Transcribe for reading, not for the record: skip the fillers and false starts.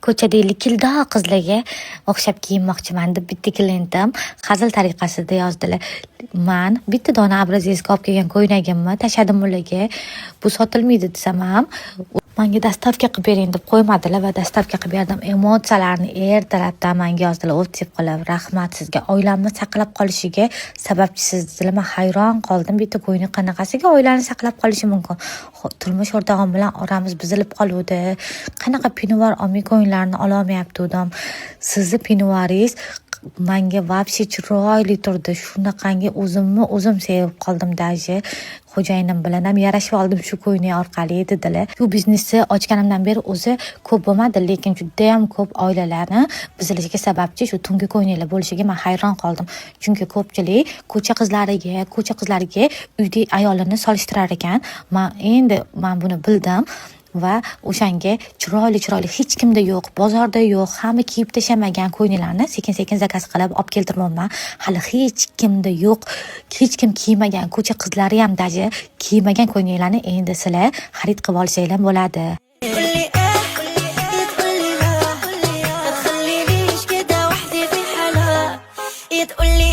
ko'chada likildo qizlarga o'xshab kiyinmoqchiman deb bitta klientim hazil tariqasida yozdilar. Man bitta dona abrazesga olib kelgan ko'ylagimni tashladim ularga. Bu sotilmaydi desam ham menga dastavka qilib bering deb qo'ymadilar va dastavka qilib berdim. Emotsiyalarni ertalabdan menga yozdilar. O'tib qilib, rahmat sizga. Oilamni saqlab qolishiga sababchisiz dedilar. Men hayron qoldim. Bitta ko'yni qanaqasiga oilani saqlab qolishi mumkin? Turmush o'rtog'im bilan oramiz buzilib qoluvdi. Qanaqa pinuvar olmay ko'yinlarni ololmayapti o'zim. Sizni pinuvaringiz menga vobshe chiroyli turdi. Shunaqangi o'zim sevib qoldim daji. Xo'jayinim bilan ham yarashib oldim shu ko'yni orqali dedilar. Shu biznesni ochganimdan beri o'zi ko'p bo'lmadi, lekin juda ham ko'p oilalarni buzilishiga sababchi shu tungi ko'ynilar bo'lishiga men hayron qoldim. Chunki ko'pchilik ko'cha qizlariga uyda ayolini solishtirar ekan. Men buni bildim. Va o'shanga chiroyli hech kimda yo'q, bozorda yo'q, hamma kiyib tashamagan ko'ynilarni sekin zakaz qilib olib keltirmoqman. Hali hech kimda yo'q, hech kim kiymagan, ko'cha qizlari ham daji kiymagan ko'ynilarni endi sizlar xarid qilib olsanglar bo'ladi. تقولي